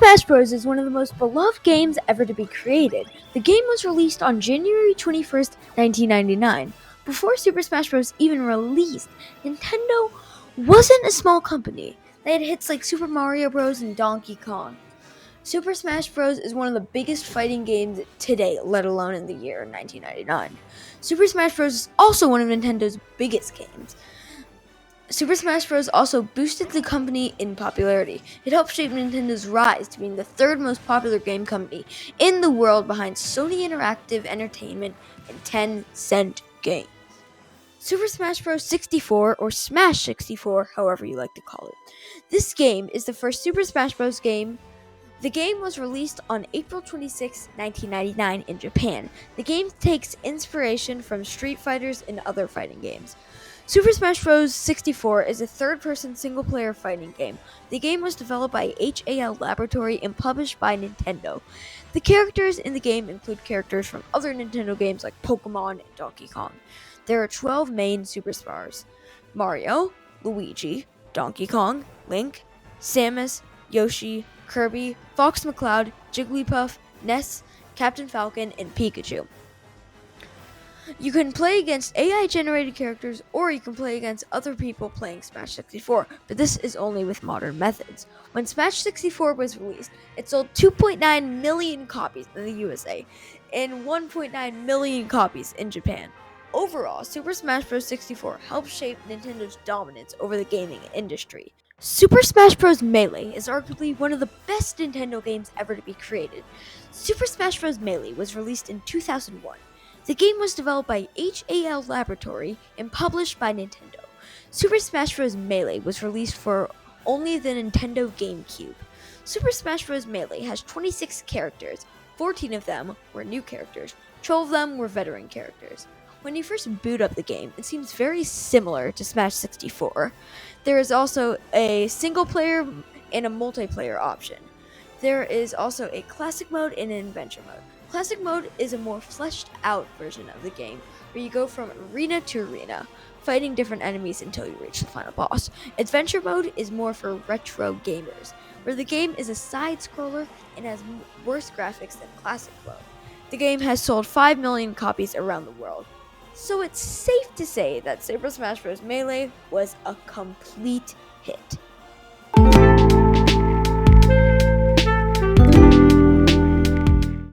Smash Bros. Is one of the most beloved games ever to be created. The game was released on January 21st, 1999. Before Super Smash Bros. Even released, Nintendo wasn't a small company. They had hits like Super Mario Bros. And Donkey Kong. Super Smash Bros. Is one of the biggest fighting games today, let alone in the year 1999. Super Smash Bros. Is also one of Nintendo's biggest games. Super Smash Bros. Also boosted the company in popularity. It helped shape Nintendo's rise to being the third most popular game company in the world behind Sony Interactive Entertainment and Tencent Games. Super Smash Bros. 64, or Smash 64, however you like to call it. This game is the first Super Smash Bros. Game. The game was released on April 26, 1999 in Japan. The game takes inspiration from Street Fighters and other fighting games. Super Smash Bros. 64 is a third-person single-player fighting game. The game was developed by HAL Laboratory and published by Nintendo. The characters in the game include characters from other Nintendo games like Pokemon and Donkey Kong. There are 12 main superstars: Mario, Luigi, Donkey Kong, Link, Samus, Yoshi, Kirby, Fox McCloud, Jigglypuff, Ness, Captain Falcon, and Pikachu. You can play against AI-generated characters, or you can play against other people playing Smash 64, but this is only with modern methods. When Smash 64 was released, it sold 2.9 million copies in the USA and 1.9 million copies in Japan. Overall, Super Smash Bros. 64 helped shape Nintendo's dominance over the gaming industry. Super Smash Bros. Melee is arguably one of the best Nintendo games ever to be created. Super Smash Bros. Melee was released in 2001. The game was developed by HAL Laboratory and published by Nintendo. Super Smash Bros. Melee was released for only the Nintendo GameCube. Super Smash Bros. Melee has 26 characters. 14 of them were new characters. 12 of them were veteran characters. When you first boot up the game, it seems very similar to Smash 64. There is also a single player and a multiplayer option. There is also a classic mode and an adventure mode. Classic mode is a more fleshed out version of the game, where you go from arena to arena, fighting different enemies until you reach the final boss. Adventure mode is more for retro gamers, where the game is a side scroller and has worse graphics than classic mode. The game has sold 5 million copies around the world. So it's safe to say that Super Smash Bros. Melee was a complete hit.